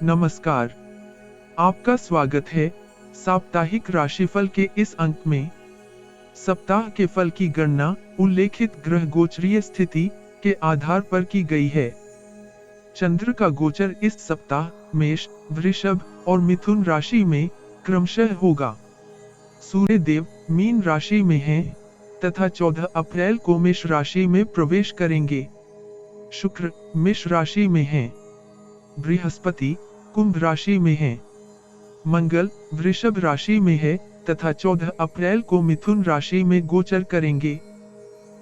नमस्कार। आपका स्वागत है साप्ताहिक राशिफल के इस अंक में। सप्ताह के फल की गणना उल्लेखित ग्रह गोचरीय स्थिति के आधार पर की गई है। चंद्र का गोचर इस सप्ताह मेष, वृषभ और मिथुन राशि में क्रमशः होगा। सूर्य देव मीन राशि में हैं तथा 14 अप्रैल को मेष राशि में प्रवेश करेंगे। शुक्र मेष राशि में हैं। बृहस्पति कुंभ राशि में हैं। मंगल वृषभ राशि में है तथा 14 अप्रैल को मिथुन राशि में गोचर करेंगे।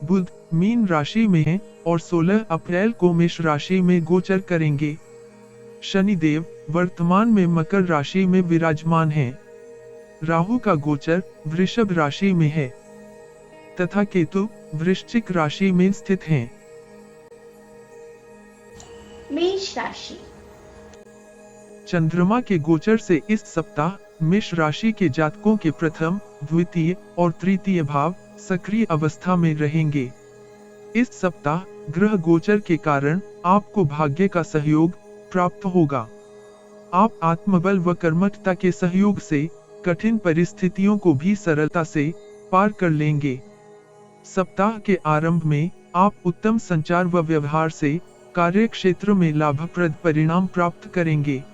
बुध मीन राशि में है और 16 अप्रैल को मेष राशि में गोचर करेंगे। शनिदेव वर्तमान में मकर राशि में विराजमान हैं। राहु का गोचर वृषभ राशि में है तथा केतु वृश्चिक राशि में स्थित हैं। मेष राशि। चंद्रमा के गोचर से इस सप्ताह मेष राशि के जातकों के प्रथम, द्वितीय और तृतीय भाव सक्रिय अवस्था में रहेंगे। इस सप्ताह ग्रह गोचर के कारण आपको भाग्य का सहयोग प्राप्त होगा। आप आत्मबल व कर्मठता के सहयोग से कठिन परिस्थितियों को भी सरलता से पार कर लेंगे। सप्ताह के आरंभ में आप उत्तम संचार व व्यवहार से कार्य क्षेत्र में लाभप्रद परिणाम प्राप्त करेंगे।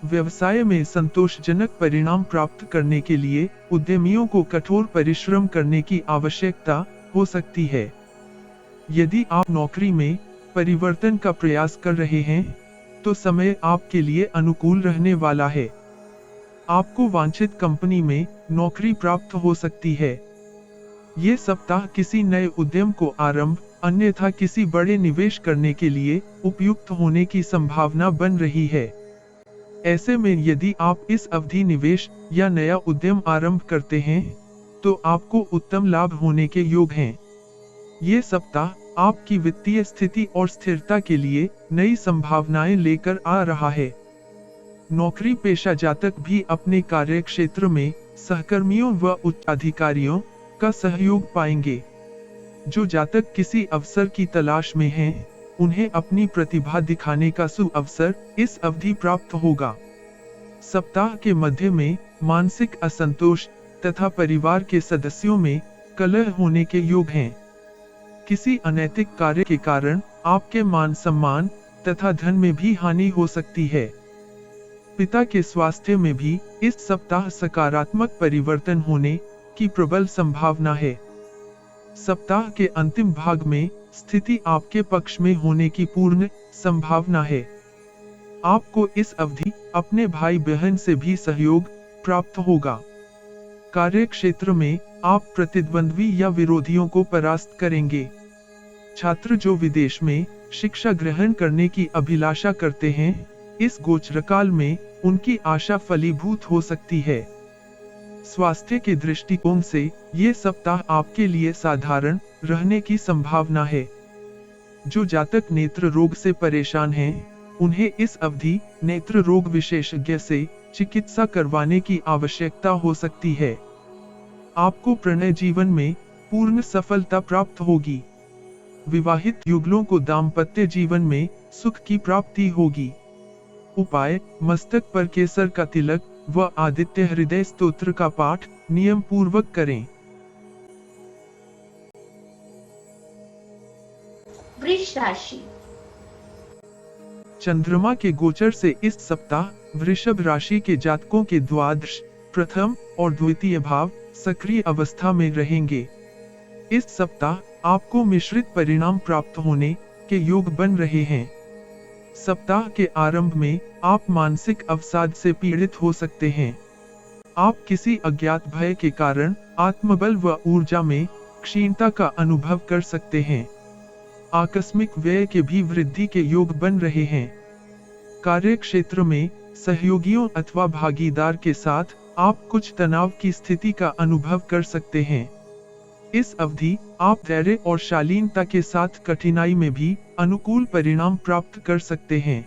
व्यवसाय में संतोषजनक परिणाम प्राप्त करने के लिए उद्यमियों को कठोर परिश्रम करने की आवश्यकता हो सकती है। यदि आप नौकरी में परिवर्तन का प्रयास कर रहे हैं, तो समय आपके लिए अनुकूल रहने वाला है। आपको वांछित कंपनी में नौकरी प्राप्त हो सकती है। ये सप्ताह किसी नए उद्यम को आरंभ, अन्यथा किसी बड़े निवेश करने के लिए उपयुक्त होने की संभावना बन रही है। ऐसे में यदि आप इस अवधि निवेश या नया उद्यम आरंभ करते हैं, तो आपको उत्तम लाभ होने के योग हैं। ये सप्ताह आपकी वित्तीय स्थिति और स्थिरता के लिए नई संभावनाएं लेकर आ रहा है। नौकरी पेशा जातक भी अपने कार्य क्षेत्र में सहकर्मियों व उच्च अधिकारियों का सहयोग पाएंगे। जो जातक किसी अवसर की तलाश में हैं, उन्हें अपनी प्रतिभा दिखाने का सुअवसर इस अवधि प्राप्त होगा। सप्ताह के मध्य में मानसिक असंतोष तथा परिवार के सदस्यों में कलह होने के योग हैं। किसी अनैतिक कार्य के कारण आपके मान सम्मान तथा धन में भी हानि हो सकती है। पिता के स्वास्थ्य में भी इस सप्ताह सकारात्मक परिवर्तन होने की प्रबल संभावना है। सप्ताह के अंतिम भाग में स्थिति आपके पक्ष में होने की पूर्ण संभावना है। आपको इस अवधि अपने भाई बहन से भी सहयोग प्राप्त होगा। कार्य क्षेत्र में आप प्रतिद्वंद्वी या विरोधियों को परास्त करेंगे। छात्र जो विदेश में शिक्षा ग्रहण करने की अभिलाषा करते हैं, इस गोचरकाल में उनकी आशा फलीभूत हो सकती है। स्वास्थ्य के दृष्टिकोण से ये सप्ताह आपके लिए साधारण रहने की संभावना है। जो जातक नेत्र रोग से परेशान हैं, उन्हें इस अवधि नेत्र रोग विशेषज्ञ से चिकित्सा करवाने की आवश्यकता हो सकती है। आपको प्रणय जीवन में पूर्ण सफलता प्राप्त होगी। विवाहित युगलों को दाम्पत्य जीवन में सुख की प्राप्ति होगी। उपाय मस्तक पर केसर का तिलक व आदित्य हृदय स्तोत्र का पाठ नियम पूर्वक करें। वृष राशि। चंद्रमा के गोचर से इस सप्ताह वृषभ राशि के जातकों के द्वादश, प्रथम और द्वितीय भाव सक्रिय अवस्था में रहेंगे। इस सप्ताह आपको मिश्रित परिणाम प्राप्त होने के योग बन रहे हैं। सप्ताह के आरंभ में आप मानसिक अवसाद से पीड़ित हो सकते हैं। आप किसी अज्ञात भय के कारण आत्मबल व ऊर्जा में क्षीणता का अनुभव कर सकते हैं। आकस्मिक व्यय के भी वृद्धि के योग बन रहे हैं। कार्य क्षेत्र में सहयोगियों अथवा भागीदार के साथ आप कुछ तनाव की स्थिति का अनुभव कर सकते हैं। इस अवधि आप धैर्य और शालीनता के साथ कठिनाई में भी अनुकूल परिणाम प्राप्त कर सकते हैं।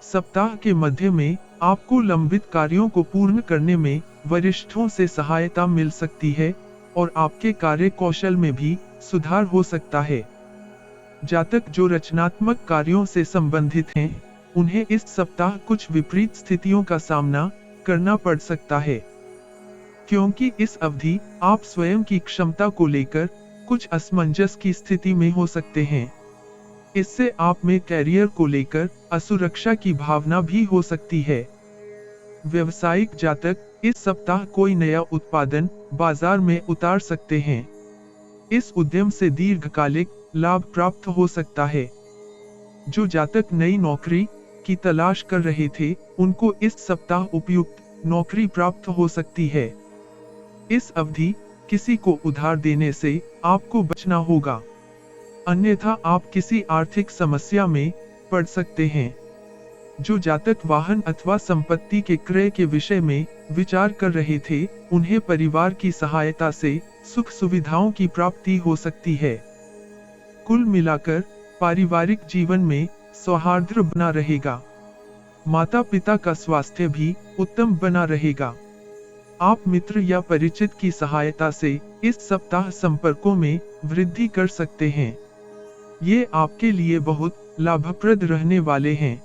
सप्ताह के मध्य में आपको लंबित कार्यों को पूर्ण करने में वरिष्ठों से सहायता मिल सकती है और आपके कार्य कौशल में भी सुधार हो सकता है। जातक जो रचनात्मक कार्यों से संबंधित हैं, उन्हें इस सप्ताह कुछ विपरीत स्थितियों का सामना करना पड़ सकता है, क्योंकि इस अवधि आप स्वयं की क्षमता को लेकर कुछ असमंजस की स्थिति में हो सकते हैं। इससे आप में कैरियर को लेकर असुरक्षा की भावना भी हो सकती है। व्यवसायिक जातक इस सप्ताह कोई नया उत्पादन बाजार में उतार सकते हैं। इस उद्यम से दीर्घकालिक लाभ प्राप्त हो सकता है। जो जातक नई नौकरी की तलाश कर रहे थे, उनको इस सप्ताह उपयुक्त नौकरी प्राप्त हो सकती है। इस अवधि किसी को उधार देने से आपको बचना होगा, अन्यथा आप किसी आर्थिक समस्या में पड़ सकते हैं। जो जातक वाहन अथवा संपत्ति के क्रय के विषय में विचार कर रहे थे, उन्हें परिवार की सहायता से सुख सुविधाओं की प्राप्ति हो सकती है। कुल मिलाकर पारिवारिक जीवन में सौहार्द बना रहेगा। माता पिता का स्वास्थ्य भी उत्तम बना रहेगा। आप मित्र या परिचित की सहायता से इस सप्ताह संपर्कों में वृद्धि कर सकते हैं। ये आपके लिए बहुत लाभप्रद रहने वाले हैं।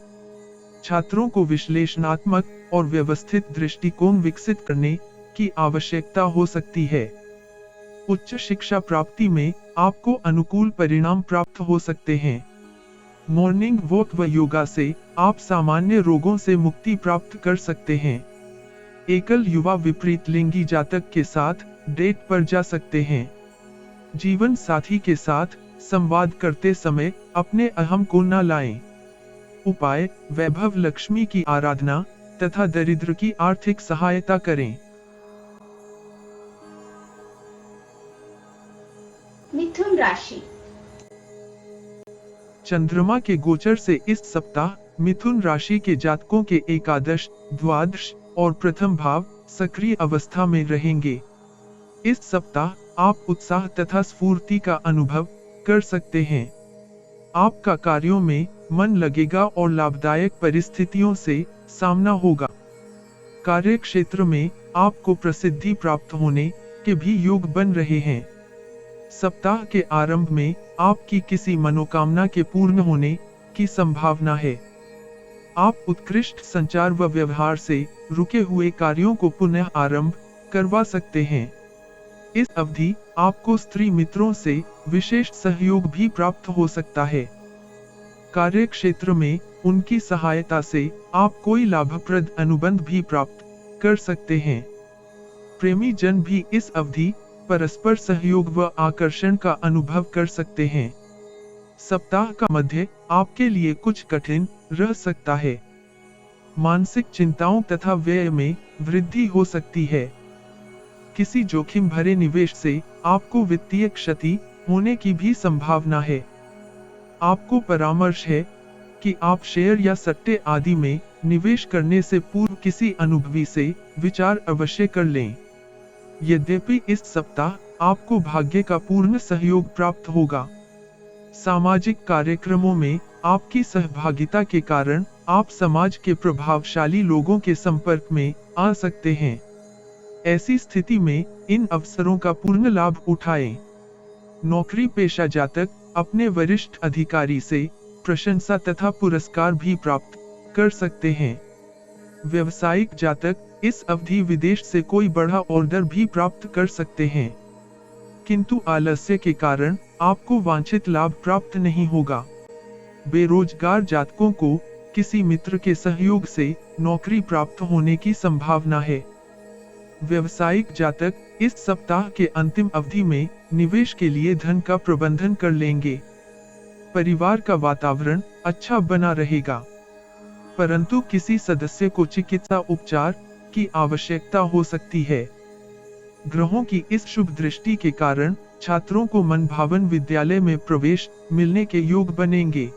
छात्रों को विश्लेषणात्मक और व्यवस्थित दृष्टिकोण विकसित करने की आवश्यकता हो सकती है। उच्च शिक्षा प्राप्ति में आपको अनुकूल परिणाम प्राप्त हो सकते हैं। मॉर्निंग वॉक व योगा से आप सामान्य रोगों से मुक्ति प्राप्त कर सकते हैं। एकल युवा विपरीत लिंगी जातक के साथ डेट पर जा सकते हैं। जीवन साथी के साथ संवाद करते समय अपने अहम को न लाएं। उपाय: वैभव लक्ष्मी की आराधना तथा दरिद्र की आर्थिक सहायता करें। मिथुन राशि। चंद्रमा के गोचर से इस सप्ताह मिथुन राशि के जातकों के एकादश, द्वादश और प्रथम भाव सक्रिय अवस्था में रहेंगे। इस सप्ताह आप उत्साह तथा स्फूर्ति का अनुभव कर सकते हैं। आपका कार्यों में मन लगेगा और लाभदायक परिस्थितियों से सामना होगा। कार्य क्षेत्र में आपको प्रसिद्धि प्राप्त होने के भी योग बन रहे हैं। सप्ताह के आरंभ में आपकी किसी मनोकामना के पूर्ण होने की संभावना है। आप उत्कृष्ट संचार व व्यवहार से रुके हुए कार्यों को पुनः आरंभ करवा सकते हैं। इस अवधि आपको स्त्री मित्रों से विशेष सहयोग भी प्राप्त हो सकता है। कार्य क्षेत्र में उनकी सहायता से आप कोई लाभप्रद अनुबंध भी प्राप्त कर सकते हैं। प्रेमी जन भी इस अवधि परस्पर सहयोग व आकर्षण का अनुभव कर सकते हैं। सप्ताह का मध्य आपके लिए कुछ कठिन रह सकता है। मानसिक चिंताओं तथा व्यय में वृद्धि हो सकती है। किसी जोखिम भरे निवेश से आपको वित्तीय क्षति होने की भी संभावना है। आपको परामर्श है कि आप शेयर या सट्टे आदि में निवेश करने से पूर्व किसी अनुभवी से विचार अवश्य कर लें। यद्यपि इस सप्ताह आपको भाग्य का पूर्ण सहयोग प्राप्त होगा। सामाजिक कार्यक्रमों में आपकी सहभागिता के कारण आप समाज के प्रभावशाली लोगों के संपर्क में आ सकते हैं। ऐसी स्थिति में इन अवसरों का पूर्ण लाभ उठाएं। नौकरी पेशा जातक अपने वरिष्ठ अधिकारी से प्रशंसा तथा पुरस्कार भी प्राप्त कर सकते हैं। व्यवसायिक जातक इस अवधि विदेश से कोई बड़ा ऑर्डर भी प्राप्त कर सकते हैं, किंतु आलस्य के कारण आपको वांछित लाभ प्राप्त नहीं होगा। बेरोजगार जातकों को किसी मित्र के सहयोग से नौकरी प्राप्त होने की संभावना है। व्यवसायिक जातक इस सप्ताह के अंतिम अवधि में निवेश के लिए धन का प्रबंधन कर लेंगे। परिवार का वातावरण अच्छा बना रहेगा, परंतु किसी सदस्य को चिकित्सा उपचार की आवश्यकता हो सकती है। ग्रहों की इस शुभ दृष्टि के कारण छात्रों को मनभावन विद्यालय में प्रवेश मिलने के योग बनेंगे।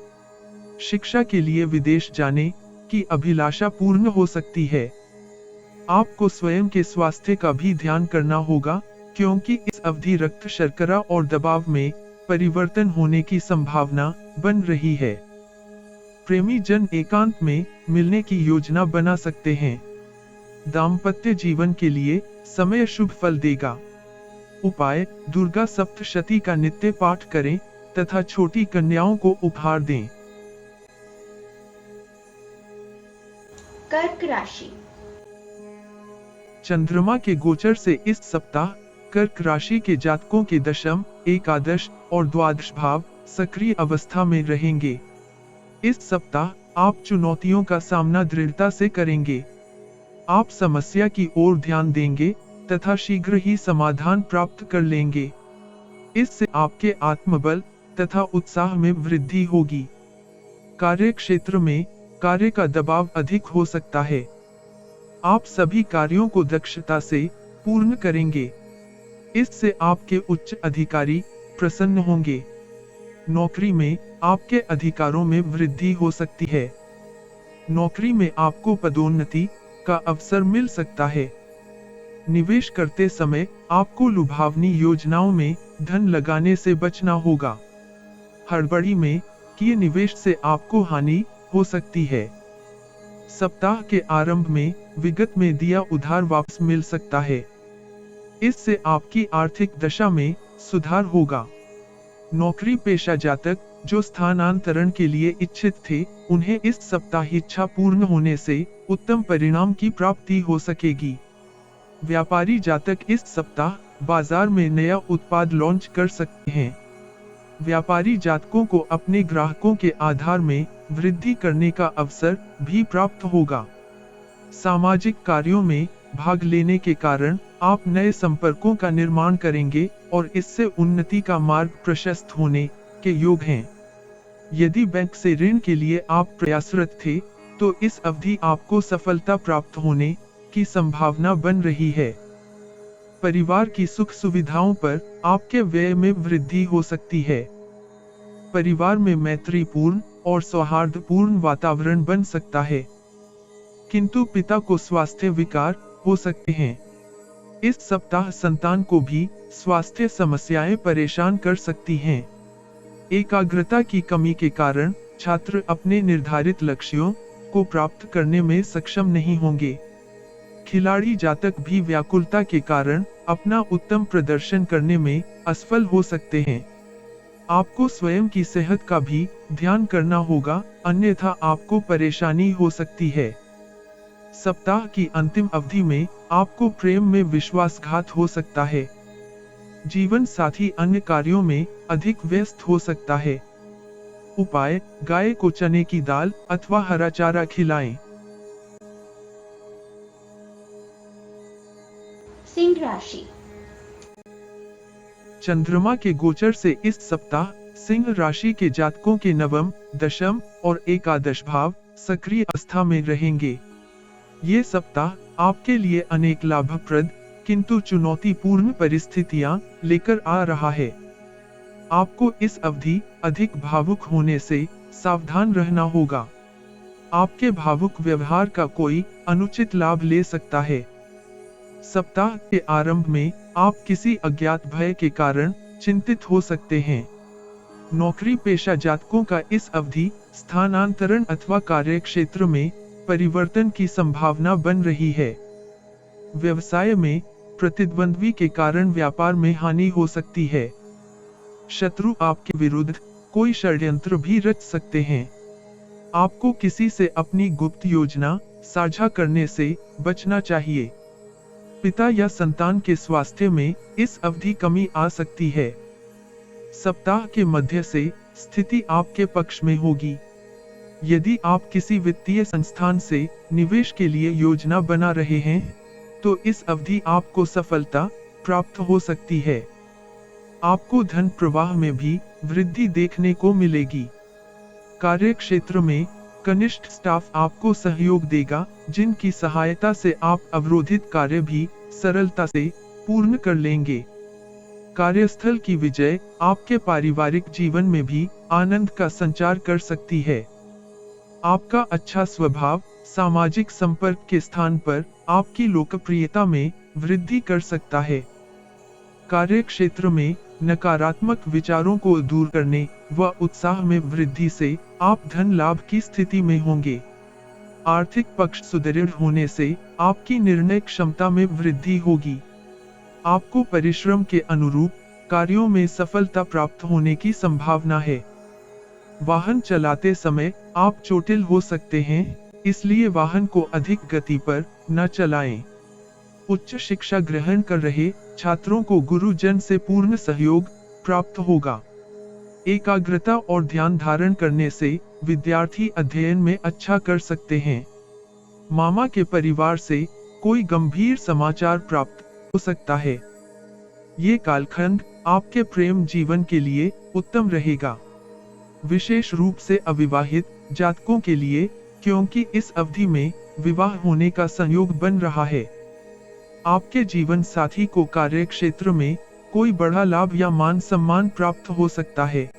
शिक्षा के लिए विदेश जाने की अभिलाषा पूर्ण हो सकती है। आपको स्वयं के स्वास्थ्य का भी ध्यान करना होगा, क्योंकि इस अवधि रक्त शर्करा और दबाव में परिवर्तन होने की संभावना बन रही है। प्रेमी जन एकांत में मिलने की योजना बना सकते हैं। दाम्पत्य जीवन के लिए समय शुभ फल देगा। उपाय: दुर्गा सप्तशती का नित्य पाठ करें तथा छोटी कन्याओं को उपहार दें। कर्क राशि। चंद्रमा के गोचर से इस सप्ताह कर्क राशि के जातकों के दशम, एकादश और द्वादश भाव सक्रिय अवस्था में रहेंगे। इस सप्ताह आप चुनौतियों का सामना दृढ़ता से करेंगे। आप समस्या की ओर ध्यान देंगे तथा शीघ्र ही समाधान प्राप्त कर लेंगे। इससे आपके आत्मबल तथा उत्साह में वृद्धि होगी। कार्य क्षेत्र में कार्य का दबाव अधिक हो सकता है। आप सभी कार्यों को दक्षता से पूर्ण करेंगे। इससे आपके उच्च अधिकारी प्रसन्न होंगे। नौकरी में आपके अधिकारों में वृद्धि हो सकती है। नौकरी में आपको पदोन्नति का अवसर मिल सकता है। निवेश करते समय आपको लुभावनी योजनाओं में धन लगाने से बचना होगा। हड़बड़ी में किए निवेश से आपको हानि हो सकती है। सप्ताह के आरंभ में विगत में दिया उधार वापस मिल सकता है। इससे आपकी आर्थिक दशा में सुधार होगा। नौकरी पेशा जातक जो स्थानांतरण के लिए इच्छित थे, उन्हें इस सप्ताह इच्छा पूर्ण होने से उत्तम परिणाम की प्राप्ति हो सकेगी। व्यापारी जातक इस सप्ताह बाजार में नया उत्पाद लॉन्च कर सकते हैं। व्यापारी जातकों को अपने ग्राहकों के आधार में वृद्धि करने का अवसर भी प्राप्त होगा। सामाजिक कार्यों में भाग लेने के कारण आप नए संपर्कों का निर्माण करेंगे और इससे उन्नति का मार्ग प्रशस्त होने के योग हैं। यदि बैंक से ऋण के लिए आप प्रयासरत थे, तो इस अवधि आपको सफलता प्राप्त होने की संभावना बन रही है। परिवार की सुख सुविधाओं पर आपके व्यय में वृद्धि हो सकती है। परिवार में मैत्रीपूर्ण और सौहार्दपूर्ण वातावरण बन सकता है, किंतु पिता को स्वास्थ्य विकार हो सकते हैं। इस सप्ताह संतान को भी स्वास्थ्य समस्याएं परेशान कर सकती हैं। एकाग्रता की कमी के कारण छात्र अपने निर्धारित लक्ष्यों को प्राप्त करने में सक्षम नहीं होंगे। खिलाड़ी जातक भी व्याकुलता के कारण अपना उत्तम प्रदर्शन करने में असफल हो सकते हैं। आपको स्वयं की सेहत का भी ध्यान करना होगा, अन्यथा आपको परेशानी हो सकती है। सप्ताह की अंतिम अवधि में आपको प्रेम में विश्वासघात हो सकता है। जीवन साथी अन्य कार्यों में अधिक व्यस्त हो सकता है। उपाय: गाय को चने की दाल अथवा हरा चारा खिलाएं। सिंह राशि। चंद्रमा के गोचर से इस सप्ताह सिंह राशि के जातकों के नवम, दशम और एकादश भाव सक्रिय अवस्था में रहेंगे। ये सप्ताह आपके लिए अनेक लाभप्रद किंतु चुनौतीपूर्ण परिस्थितियां लेकर आ रहा है। आपको इस अवधि अधिक भावुक होने से सावधान रहना होगा। आपके भावुक व्यवहार का कोई अनुचित लाभ ले सकता है। सप्ताह के आरंभ में आप किसी अज्ञात भय के कारण चिंतित हो सकते हैं। नौकरी पेशा जातकों का इस अवधि स्थानांतरण अथवा कार्य क्षेत्र में परिवर्तन की संभावना बन रही है। व्यवसाय में प्रतिद्वंद्वी के कारण व्यापार में हानि हो सकती है। शत्रु आपके विरुद्ध कोई षड्यंत्र भी रच सकते हैं। आपको किसी से अपनी गुप्त योजना साझा करने से बचना चाहिए। पिता या संतान के स्वास्थ्य में इस अवधि कमी आ सकती है। सप्ताह के मध्य से स्थिति आपके पक्ष में होगी। यदि आप किसी वित्तीय संस्थान से निवेश के लिए योजना बना रहे हैं, तो इस अवधि आपको सफलता प्राप्त हो सकती है। आपको धन प्रवाह में भी वृद्धि देखने को मिलेगी। कार्य क्षेत्र में कनिष्ठ स्टाफ आपको सहयोग देगा, जिनकी सहायता से आप अवरोधित कार्य भी सरलता से पूर्ण कर लेंगे। कार्यस्थल की विजय आपके पारिवारिक जीवन में भी आनंद का संचार कर सकती है। आपका अच्छा स्वभाव सामाजिक संपर्क के स्थान पर आपकी लोकप्रियता में वृद्धि कर सकता है। कार्य क्षेत्र में नकारात्मक विचारों को दूर करने व उत्साह में वृद्धि से आप धन लाभ की स्थिति में होंगे। आर्थिक पक्ष सुदृढ़ होने से आपकी निर्णय क्षमता में वृद्धि होगी। आपको परिश्रम के अनुरूप कार्यों में सफलता प्राप्त होने की संभावना है। वाहन चलाते समय आप चोटिल हो सकते हैं, इसलिए वाहन को अधिक गति पर न चलाएं। उच्च शिक्षा ग्रहण कर रहे छात्रों को गुरुजन से पूर्ण सहयोग प्राप्त होगा। एकाग्रता और ध्यान धारण करने से विद्यार्थी अध्ययन में अच्छा कर सकते हैं। मामा के परिवार से कोई गंभीर समाचार प्राप्त हो सकता है। ये कालखंड आपके प्रेम जीवन के लिए उत्तम रहेगा, विशेष रूप से अविवाहित जातकों के लिए, क्योंकि इस अवधि में विवाह होने का संयोग बन रहा है। आपके जीवन साथी को कार्य क्षेत्र में कोई बड़ा लाभ या मान सम्मान प्राप्त हो सकता है।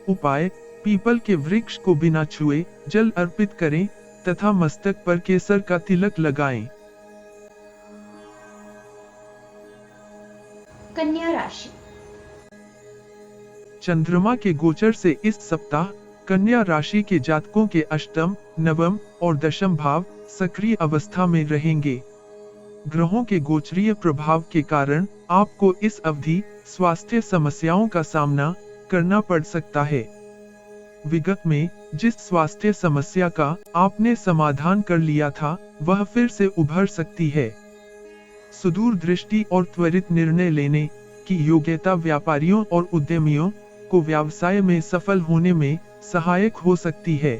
उपाय: पीपल के वृक्ष को बिना छुए जल अर्पित करें तथा मस्तक पर केसर का तिलक लगाएं। कन्या राशि। चंद्रमा के गोचर से इस सप्ताह कन्या राशि के जातकों के अष्टम, नवम और दशम भाव सक्रिय अवस्था में रहेंगे। ग्रहों के गोचरीय प्रभाव के कारण आपको इस अवधि स्वास्थ्य समस्याओं का सामना करना पड़ सकता है। विगत में जिस स्वास्थ्य समस्या का आपने समाधान कर लिया था, वह फिर से उभर सकती है। सुदूर दृष्टि और त्वरित निर्णय लेने की योग्यता व्यापारियों और उद्यमियों को व्यवसाय में सफल होने में सहायक हो सकती है।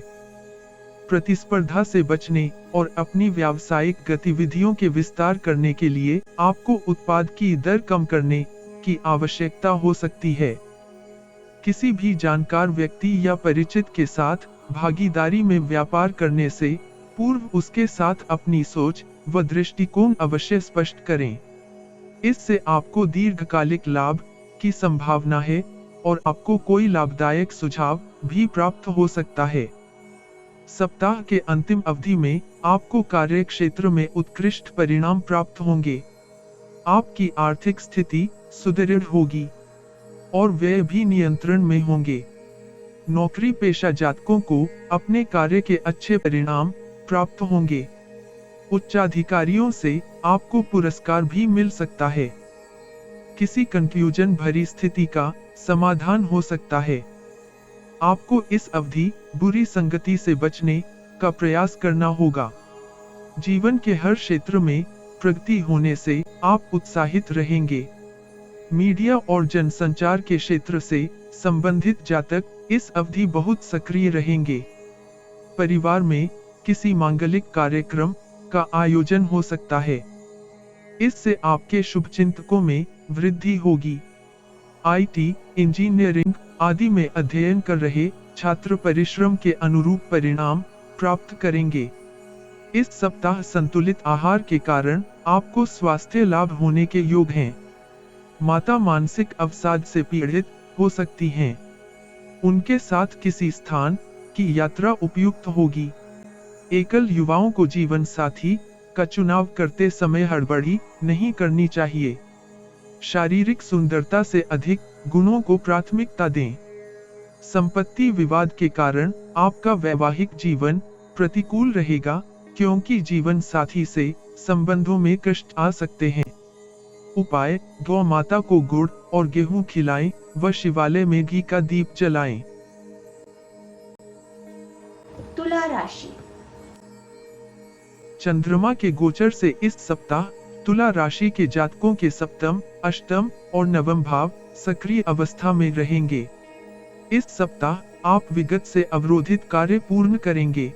प्रतिस्पर्धा से बचने और अपनी व्यावसायिक गतिविधियों के विस्तार करने के लिए आपको उत्पाद की दर कम करने की आवश्यकता हो सकती है। किसी भी जानकार व्यक्ति या परिचित के साथ भागीदारी में व्यापार करने से पूर्व उसके साथ अपनी सोच व दृष्टिकोण अवश्य स्पष्ट करें। इससे आपको दीर्घकालिक लाभ की संभावना है और आपको कोई लाभदायक सुझाव भी प्राप्त हो सकता है। सप्ताह के अंतिम अवधि में आपको कार्य क्षेत्र में उत्कृष्ट परिणाम प्राप्त होंगे। आपकी आर्थिक स्थिति सुदृढ़ होगी और व्यय भी नियंत्रण में होंगे। नौकरी पेशा जातकों को अपने कार्य के अच्छे परिणाम प्राप्त होंगे। उच्चाधिकारियों से आपको पुरस्कार भी मिल सकता है। किसी कंफ्यूजन भरी स्थिति का समाधान हो सकता है। आपको इस अवधि बुरी संगति से बचने का प्रयास करना होगा। जीवन के हर क्षेत्र में प्रगति होने से आप उत्साहित रहेंगे। मीडिया और जनसंचार के क्षेत्र से संबंधित जातक इस अवधि बहुत सक्रिय रहेंगे। परिवार में किसी मांगलिक कार्यक्रम का आयोजन हो सकता है। इससे आपके शुभचिंतकों में वृद्धि होगी। आईटी, इंजीनियरिंग आदि में अध्ययन कर रहे छात्र परिश्रम के अनुरूप परिणाम प्राप्त करेंगे। इस सप्ताह संतुलित आहार के कारण आपको स्वास्थ्य लाभ होने के योग हैं। माता मानसिक अवसाद से पीड़ित हो सकती हैं। उनके साथ किसी स्थान की यात्रा उपयुक्त होगी। एकल युवाओं को जीवन साथी का चुनाव करते समय हड़बड़ी नहीं करनी चाहिए। शारीरिक सुंदरता से अधिक गुणों को प्राथमिकता दें। संपत्ति विवाद के कारण आपका वैवाहिक जीवन प्रतिकूल रहेगा, क्योंकि जीवन साथी से संबंधों में कष्ट आ सकते हैं। उपाय: गौ माता को गुड़ और गेहूं खिलाएं व शिवालय में घी का दीप जलाएं। तुला राशि। चंद्रमा के गोचर से इस सप्ताह तुला राशि के जातकों के सप्तम, अष्टम और नवम भाव सक्रिय अवस्था में रहेंगे। इस सप्ताह आप विगत से अवरोधित कार्य पूर्ण करेंगे।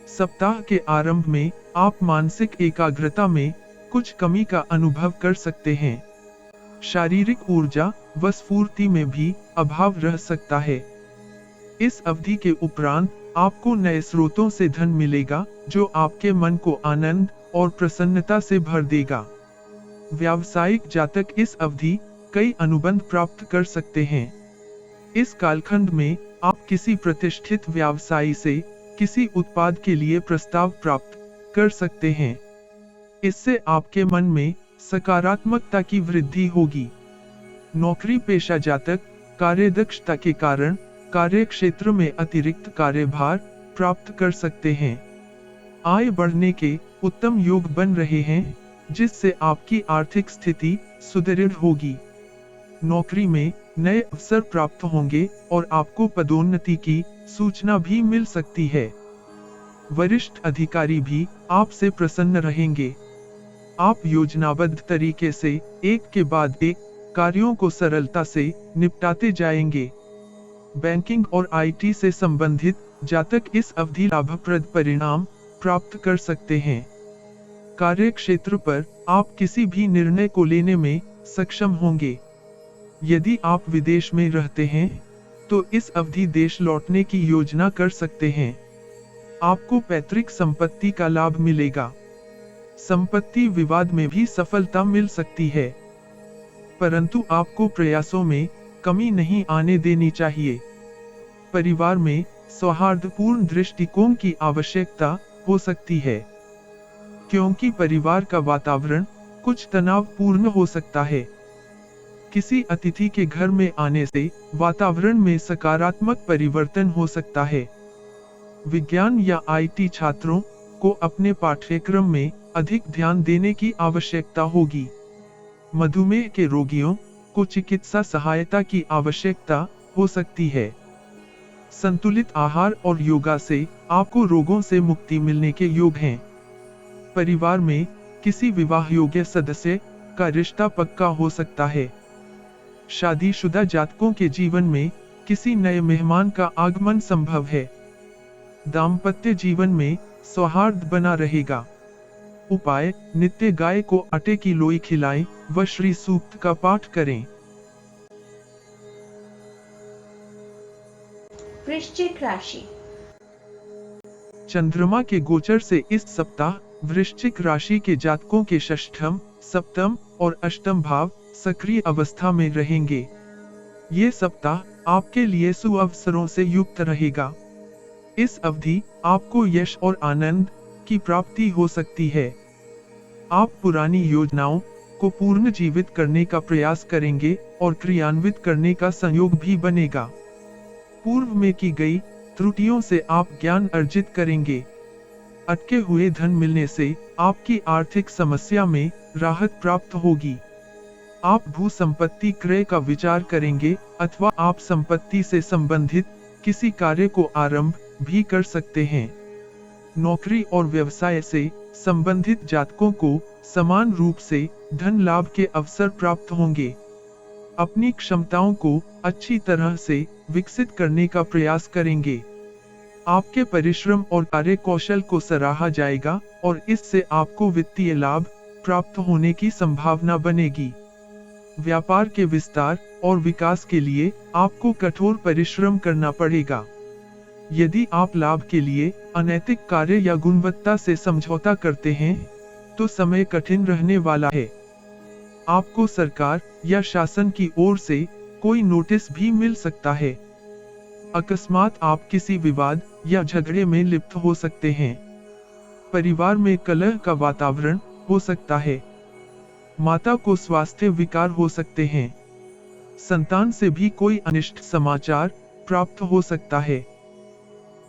सप्ताह के आरंभ में आप मानसिक एकाग्रता में कुछ कमी का अनुभव कर सकते हैं। शारीरिक ऊर्जा व स्फूर्ति में भी अभाव रह सकता है। इस अवधि के उपरांत आपको नए स्रोतों से धन मिलेगा, जो आपके मन को आनंद और प्रसन्नता से भर देगा। व्यावसायिक जातक इस अवधि कई अनुबंध प्राप्त कर सकते हैं। इस कालखंड में आप किसी प्रतिष्ठित व्यवसायी से किसी उत्पाद के लिए प्रस्ताव प्राप्त कर सकते हैं। इससे आपके मन में सकारात्मकता की वृद्धि होगी। नौकरी पेशा जातक कार्यदक्षता के कारण कार्य क्षेत्र में अतिरिक्त कार्यभार प्राप्त कर सकते हैं। आय बढ़ने के उत्तम योग बन रहे हैं, जिससे आपकी आर्थिक स्थिति सुदृढ़ होगी। नौकरी में नए अवसर प्राप्त होंगे और आपको पदोन्नति की सूचना भी मिल सकती है। वरिष्ठ अधिकारी भी आपसे प्रसन्न रहेंगे। आप योजनाबद्ध तरीके से एक के बाद एक कार्यों को सरलता से निपटाते जाएंगे। बैंकिंग और आईटी से संबंधित जातक इस अवधि लाभप्रद परिणाम प्राप्त कर सकते हैं। कार्य क्षेत्र पर आप किसी भी निर्णय को लेने में सक्षम होंगे। यदि आप विदेश में रहते हैं तो इस अवधि देश लौटने की योजना कर सकते हैं। आपको पैतृक संपत्ति का लाभ मिलेगा। संपत्ति विवाद में भी सफलता मिल सकती है, परंतु आपको प्रयासों में कमी नहीं आने देनी चाहिए। परिवार में सौहार्दपूर्ण दृष्टिकोण की आवश्यकता हो सकती है, क्योंकि परिवार का वातावरण कुछ तनावपूर्ण हो सकता है। किसी अतिथि के घर में आने से वातावरण में सकारात्मक परिवर्तन हो सकता है। विज्ञान या आईटी छात्रों को अपने पाठ्यक्रम में अधिक ध्यान देने की आवश्यकता होगी। मधुमेह के रोगियों को चिकित्सा सहायता की आवश्यकता हो सकती है। संतुलित आहार और योगा से आपको रोगों से मुक्ति मिलने के योग हैं। परिवार में किसी विवाह योग्य सदस्य का रिश्ता पक्का हो सकता है। शादीशुदा जातकों के जीवन में किसी नए मेहमान का आगमन संभव है। दाम्पत्य जीवन में सौहार्द बना रहेगा। उपाय: नित्य गाय को आटे की लोई खिलाएं व श्री सूक्त का पाठ करें। वृश्चिक राशि। चंद्रमा के गोचर से इस सप्ताह वृश्चिक राशि के जातकों के षष्ठम, सप्तम और अष्टम भाव सक्रिय अवस्था में रहेंगे। ये सप्ताह आपके लिए सुअवसरों से युक्त रहेगा। इस अवधि आपको यश और आनंद की प्राप्ति हो सकती है। आप पुरानी योजनाओं को पुनर्जीवित करने का प्रयास करेंगे और क्रियान्वित करने का संयोग भी बनेगा। पूर्व में की गई त्रुटियों से आप ज्ञान अर्जित करेंगे। अटके हुए धन मिलने से आपकी आर्थिक समस्या में राहत प्राप्त होगी। आप भू संपत्ति क्रय का विचार करेंगे अथवा आप संपत्ति से संबंधित किसी कार्य को आरंभ भी कर सकते हैं। नौकरी और व्यवसाय से संबंधित जातकों को समान रूप से धन लाभ के अवसर प्राप्त होंगे। अपनी क्षमताओं को अच्छी तरह से विकसित करने का प्रयास करेंगे। आपके परिश्रम और कार्य कौशल को सराहा जाएगा और इससे आपको वित्तीय लाभ प्राप्त होने की संभावना बनेगी। व्यापार के विस्तार और विकास के लिए आपको कठोर परिश्रम करना पड़ेगा। यदि आप लाभ के लिए अनैतिक कार्य या गुणवत्ता से समझौता करते हैं तो समय कठिन रहने वाला है। आपको सरकार या शासन की ओर से कोई नोटिस भी मिल सकता है। अकस्मात आप किसी विवाद या झगड़े में लिप्त हो सकते हैं। परिवार में कलह का वातावरण हो सकता है। माता को स्वास्थ्य विकार हो सकते हैं। संतान से भी कोई अनिष्ट समाचार प्राप्त हो सकता है।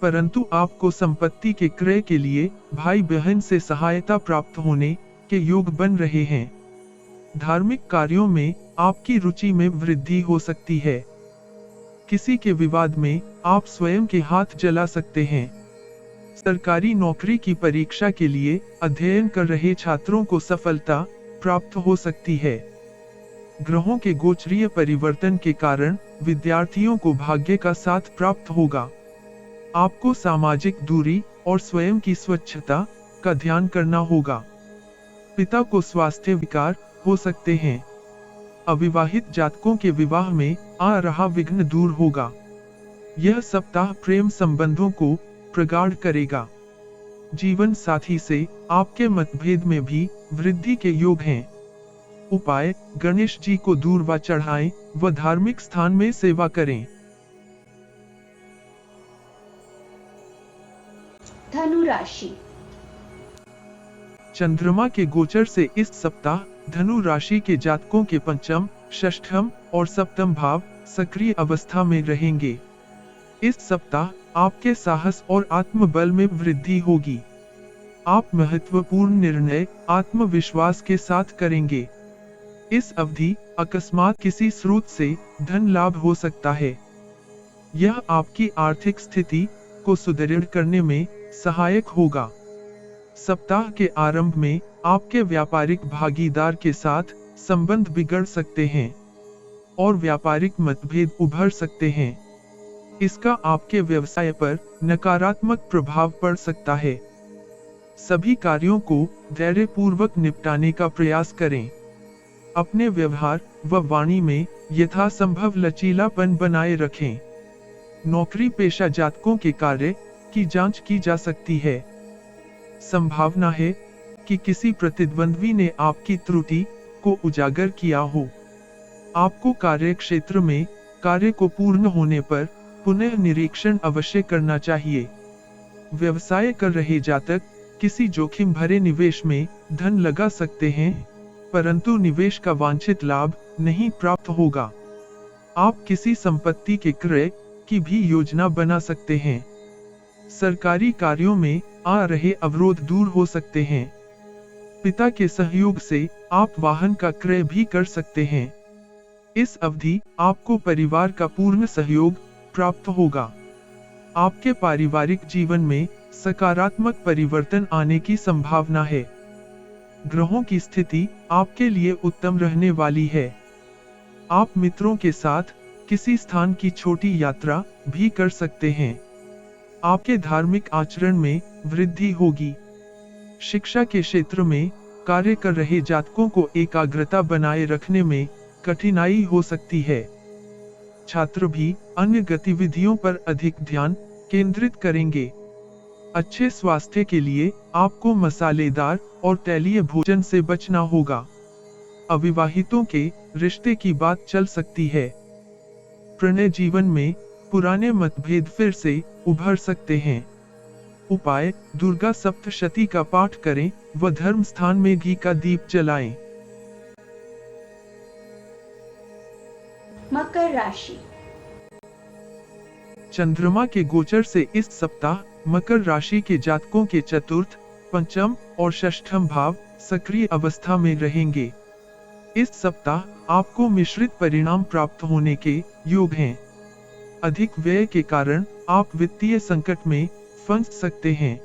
परंतु आपको संपत्ति के क्रय के लिए भाई बहन से सहायता प्राप्त होने के योग बन रहे हैं। धार्मिक कार्यों में आपकी रुचि में वृद्धि हो सकती है। किसी के विवाद में आप स्वयं के हाथ जला सकते हैं। सरकारी नौकरी की परीक्षा के लिए अध्ययन कर रहे छात्रों को सफलता प्राप्त हो सकती है। ग्रहों के गोचरीय परिवर्तन के कारण विद्यार्थियों को भाग्य का साथ प्राप्त होगा। आपको सामाजिक दूरी और स्वयं की स्वच्छता का ध्यान करना होगा। पिता को स्वास्थ्य विकार हो सकते हैं। अविवाहित जातकों के विवाह में आ रहा विघ्न दूर होगा। यह सप्ताह प्रेम संबंधों को प्रगाढ़ करेगा। जीवन साथी से आपके मतभेद में भी वृद्धि के योग हैं। उपाय: गणेश जी को दूर्वा चढ़ाएं व धार्मिक स्थान में सेवा करें। धनु राशि। चंद्रमा के गोचर से इस सप्ताह धनु राशि के जातकों के पंचम, षष्ठम और सप्तम भाव सक्रिय अवस्था में रहेंगे। इस सप्ताह आपके साहस और आत्मबल में वृद्धि होगी। आप महत्वपूर्ण निर्णय आत्मविश्वास के साथ करेंगे। इस अवधि अकस्मात किसी स्रोत से धन लाभ हो सकता है। यह आपकी आर्थिक स्थिति को सुदृढ़ करने में सहायक होगा। सप्ताह के आरंभ में आपके व्यापारिक भागीदार के साथ संबंध बिगड़ सकते हैं और व्यापारिक मतभेद उभर सकते हैं। इसका आपके व्यवसाय पर नकारात्मक प्रभाव पड़ सकता है। सभी कार्यों को धैर्यपूर्वक निपटाने का प्रयास करें। अपने व्यवहार व वाणी में यथासंभव लचीलापन बनाए रखें। नौकरी पेशा जातकों के कार्य की जांच की जा सकती है। संभावना है कि किसी प्रतिद्वंद्वी ने आपकी त्रुटि को उजागर किया हो। आपको कार्य क्षेत्र में कार्य को पूर्ण होने पर पुनः निरीक्षण अवश्य करना चाहिए। व्यवसाय कर रहे जातक किसी जोखिम भरे निवेश में धन लगा सकते हैं, परंतु निवेश का वांछित लाभ नहीं प्राप्त होगा। आप किसी संपत्ति के क्रय की भी योजना बना सकते हैं। सरकारी कार्यों में आ रहे अवरोध दूर हो सकते हैं। पिता के सहयोग से आप वाहन का क्रय भी कर सकते हैं। इस अवधि आपको परिवार का पूर्ण सहयोग प्राप्त होगा। आपके पारिवारिक जीवन में सकारात्मक परिवर्तन आने की संभावना है। ग्रहों की स्थिति आपके लिए उत्तम रहने वाली है। आप मित्रों के साथ किसी स्थान की छोटी यात्रा भी कर सकते हैं। आपके धार्मिक आचरण में वृद्धि होगी। शिक्षा के क्षेत्र में कार्य कर रहे जातकों को एकाग्रता बनाए रखने में कठिनाई हो सकती है। छात्र भी अन्य गतिविधियों पर अधिक ध्यान केंद्रित करेंगे। अच्छे स्वास्थ्य के लिए आपको मसालेदार और तैलीय भोजन से बचना होगा। अविवाहितों के रिश्ते की बात चल सकती है। प्रणय जीवन में पुराने मतभेद फिर से उभर सकते हैं। उपाय: दुर्गा सप्तशती का पाठ करें व धर्म स्थान में घी का दीप जलाएं। मकर राशि। चंद्रमा के गोचर से इस सप्ताह मकर राशि के जातकों के चतुर्थ, पंचम और षष्ठम भाव सक्रिय अवस्था में रहेंगे। इस सप्ताह आपको मिश्रित परिणाम प्राप्त होने के योग हैं। अधिक व्यय के कारण आप वित्तीय संकट में फंस सकते हैं।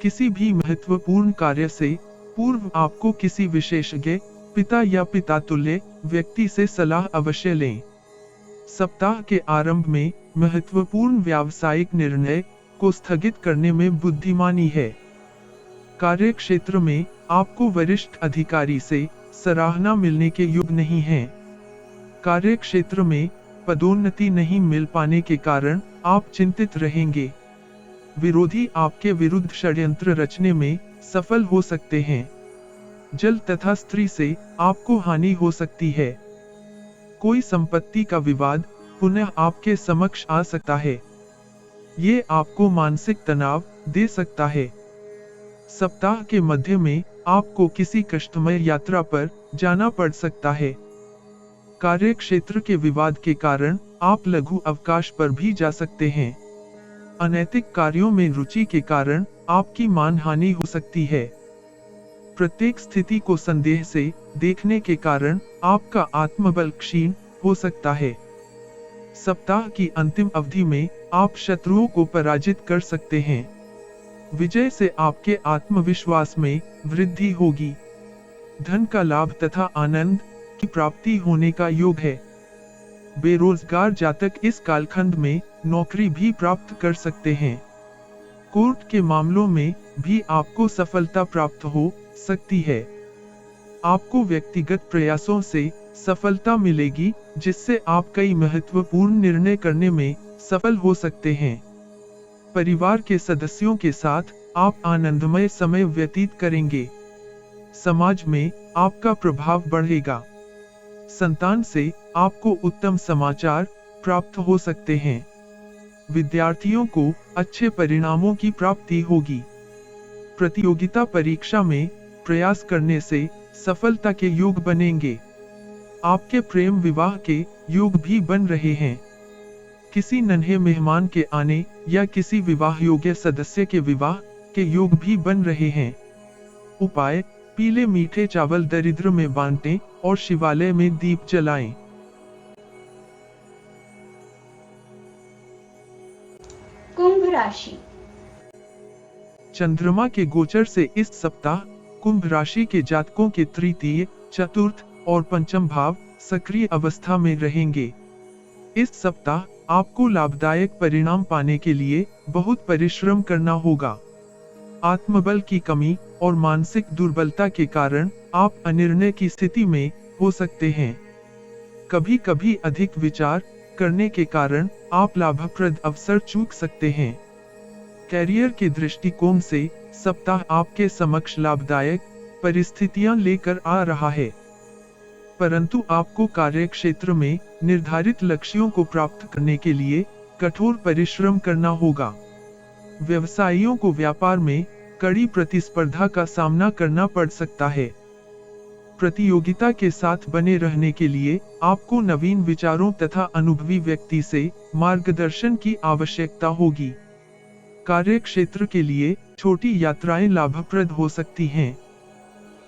किसी भी महत्वपूर्ण कार्य से पूर्व आपको किसी विशेषज्ञ, पिता या पिता तुल्य व्यक्ति से सलाह अवश्य लें। सप्ताह के आरंभ में महत्वपूर्ण व्यावसायिक निर्णय को स्थगित करने में बुद्धिमानी है। कार्य क्षेत्र में आपको वरिष्ठ अधिकारी से सराहना मिलने के योग नहीं हैं। कार्य क्षेत्र में पदोन्नति नहीं मिल पाने के कारण आप चिंतित रहेंगे। विरोधी आपके विरुद्ध षड्यंत्र रचने में सफल हो सकते हैं। जल तथा स्त्री से आपको हानि हो सकती है। कोई संपत्ति का विवाद पुनः आपके समक्ष आ सकता है। ये आपको मानसिक तनाव दे सकता है। सप्ताह के मध्य में आपको किसी कष्टमय यात्रा पर जाना पड़ सकता है। कार्य क्षेत्र के विवाद के कारण आप लघु अवकाश पर भी जा सकते हैं। अनैतिक कार्यों में रुचि के कारण आपकी मानहानि हो सकती है। प्रत्येक स्थिति को संदेह से देखने के कारण आपका आत्मबल क्षीण हो सकता है। सप्ताह की अंतिम अवधि में आप शत्रुओं को पराजित कर सकते हैं। विजय से आपके आत्मविश्वास में वृद्धि होगी। धन का लाभ तथा आनंद की प्राप्ति होने का योग है। बेरोजगार जातक इस कालखंड में नौकरी भी प्राप्त कर सकते हैं। कोर्ट के मामलों में भी आपको सफलता प्राप्त हो सकती है। आपको व्यक्तिगत प्रयासों से सफलता मिलेगी, जिससे आप कई महत्वपूर्ण निर्णय करने में सफल हो सकते हैं। परिवार के सदस्यों के साथ आप आनंदमय समय व्यतीत करेंगे। समाज में आपका प्रभाव बढ़ेगा। संतान से आपको उत्तम समाचार प्राप्त हो सकते हैं। विद्यार्थियों को अच्छे परिणामों की प्राप्ति होगी। प्रतियोगिता परीक्षा में प्रयास करने से सफलता के योग बनेंगे। आपके प्रेम विवाह के योग भी बन रहे हैं। किसी नन्हे मेहमान के आने या किसी विवाह योग्य सदस्य के विवाह के योग भी बन रहे हैं। उपाय: पीले मीठे चावल दरिद्र में बांटें और शिवालय में दीप जलाएं। कुंभ राशि। चंद्रमा के गोचर से इस सप्ताह कुंभ राशि के जातकों के तृतीय, चतुर्थ और पंचम भाव सक्रिय अवस्था में रहेंगे। इस सप्ताह आपको लाभदायक परिणाम पाने के लिए बहुत परिश्रम करना होगा। आत्मबल की कमी और मानसिक दुर्बलता के कारण आप अनिर्णय की स्थिति में हो सकते हैं। कभी कभी अधिक विचार करने के कारण आप लाभप्रद अवसर चूक सकते हैं। कैरियर के दृष्टिकोण से सप्ताह आपके समक्ष लाभदायक परिस्थितियां लेकर आ रहा है, परंतु आपको कार्यक्षेत्र में निर्धारित लक्ष्यों को प्राप्त करने के लिए कठोर परिश्रम करना होगा। व्यवसायियों को व्यापार में कड़ी प्रतिस्पर्धा का सामना करना पड़ सकता है। प्रतियोगिता के साथ बने रहने के लिए आपको नवीन विचारों तथा अनुभवी व्यक्ति से मार्गदर्शन की आवश्यकता होगी। कार्यक्षेत्र के लिए छोटी यात्राएं लाभप्रद हो सकती हैं।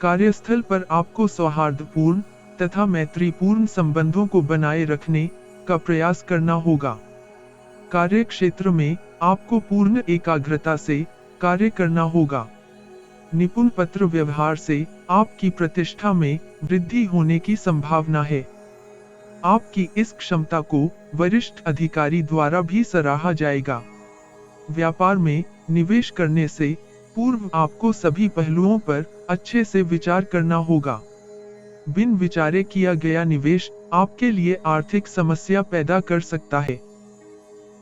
कार्यस्थल पर आपको सौहार्दपूर्ण तथा मैत्रीपूर्ण संबंधों को बनाए रखने का प्रयास करना होगा। कार्यक्षेत्र में आपको पूर्ण एकाग्रता से कार्य करना होगा। निपुण पत्र व्यवहार से आपकी प्रतिष्ठा में वृद्धि होने की संभावना है। आपकी इस क्षमता को वरिष्ठ अधिकारी द्वारा भी सराहा जाएगा। व्यापार में निवेश करने से पूर्व आपको सभी पहलुओं पर अच्छे से विचार करना होगा। बिन विचारे किया गया निवेश आपके लिए आर्थिक समस्या पैदा कर सकता है।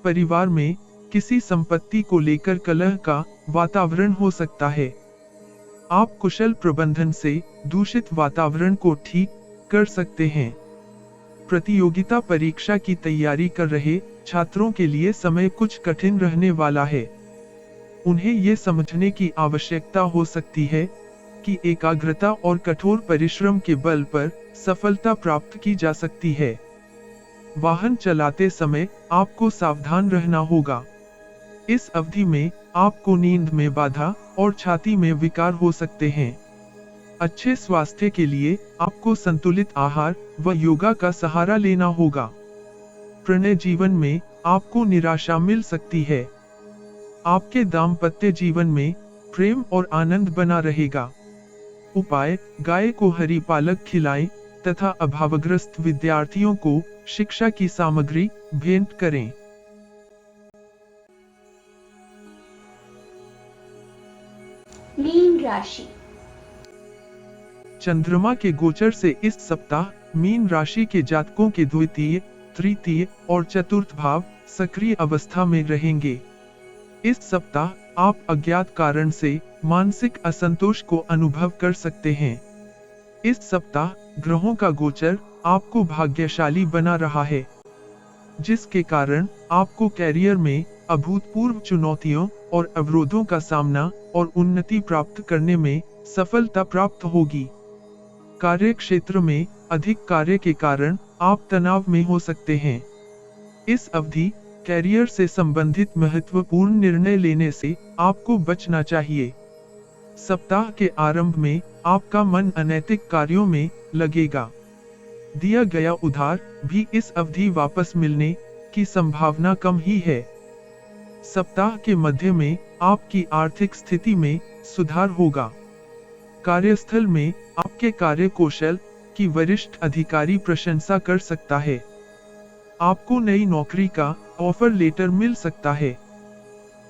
परिवार में किसी संपत्ति को लेकर कलह का वातावरण हो सकता है। आप कुशल प्रबंधन से दूषित वातावरण को ठीक कर सकते हैं। प्रतियोगिता परीक्षा की तैयारी कर रहे छात्रों के लिए समय कुछ कठिन रहने वाला है। उन्हें ये समझने की आवश्यकता हो सकती है कि एकाग्रता और कठोर परिश्रम के बल पर सफलता प्राप्त की जा सकती है। वाहन चलाते समय आपको सावधान रहना होगा। इस अवधि में आपको नींद में बाधा और छाती में विकार हो सकते हैं। अच्छे स्वास्थ्य के लिए आपको संतुलित आहार व योगा का सहारा लेना होगा। प्रणय जीवन में आपको निराशा मिल सकती है। आपके दाम्पत्य जीवन में प्रेम और आनंद बना रहेगा। उपाय: गाय को हरी पालक खिलाएं तथा अभावग्रस्त विद्यार्थियों को शिक्षा की सामग्री भेंट करें। मीन राशि। चंद्रमा के गोचर से इस सप्ताह मीन राशि के जातकों के द्वितीय, तृतीय और चतुर्थ भाव सक्रिय अवस्था में रहेंगे। इस सप्ताह आप अज्ञात कारण से मानसिक असंतोष को अनुभव कर सकते हैं। इस सप्ताह ग्रहों का गोचर आपको भाग्यशाली बना रहा है, जिसके कारण आपको कैरियर में अभूतपूर्व चुनौतियों और अवरोधों का सामना और उन्नति प्राप्त करने में सफलता प्राप्त होगी। कार्य क्षेत्र में अधिक कार्य के कारण आप तनाव में हो सकते हैं। इस अवधि कैरियर से संबंधित महत्वपूर्ण निर्णय लेने से आपको बचना चाहिए। सप्ताह के आरंभ में आपका मन अनैतिक कार्यों में लगेगा। दिया गया उधार भी इस अवधि वापस मिलने की संभावना कम ही है। सप्ताह के मध्य में आपकी आर्थिक स्थिति में सुधार होगा। कार्यस्थल में आपके कार्य कौशल की वरिष्ठ अधिकारी प्रशंसा कर सकता है। आपको नई नौकरी का ऑफर लेटर मिल सकता है।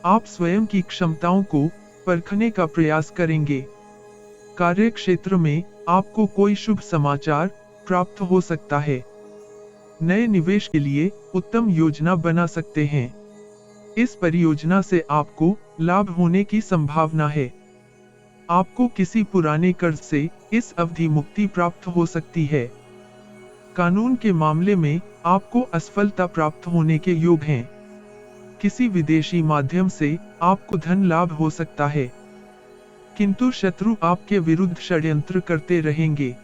आप स्वयं की क्षमताओं को परखने का प्रयास करेंगे। कार्य क्षेत्र में आपको कोई शुभ समाचार प्राप्त हो सकता है। नए निवेश के लिए उत्तम योजना बना सकते हैं। इस परियोजना से आपको लाभ होने की संभावना है। आपको किसी पुराने कर्ज से इस अवधि मुक्ति प्राप्त हो सकती है। कानून के मामले में आपको असफलता प्राप्त होने के योग हैं। किसी विदेशी माध्यम से आपको धन लाभ हो सकता है, किंतु शत्रु आपके विरुद्ध षड्यंत्र करते रहेंगे।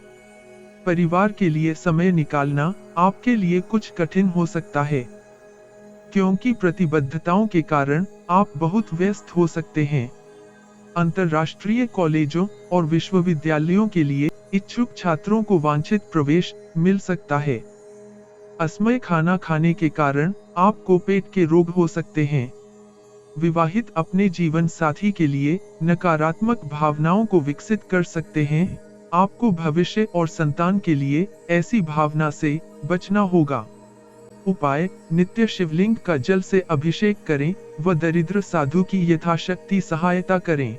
परिवार के लिए समय निकालना आपके लिए कुछ कठिन हो सकता है, क्योंकि प्रतिबद्धताओं के कारण आप बहुत व्यस्त हो सकते हैं। अंतर्राष्ट्रीय कॉलेजों और विश्वविद्यालयों के लिए इच्छुक छात्रों को वांछित प्रवेश मिल सकता है। असमय खाना खाने के कारण आपको पेट के रोग हो सकते हैं। विवाहित अपने जीवन साथी के लिए नकारात्मक भावनाओं को विकसित कर सकते हैं। आपको भविष्य और संतान के लिए ऐसी भावना से बचना होगा। उपाय: नित्य शिवलिंग का जल से अभिषेक करें व दरिद्र साधु की यथाशक्ति सहायता करें।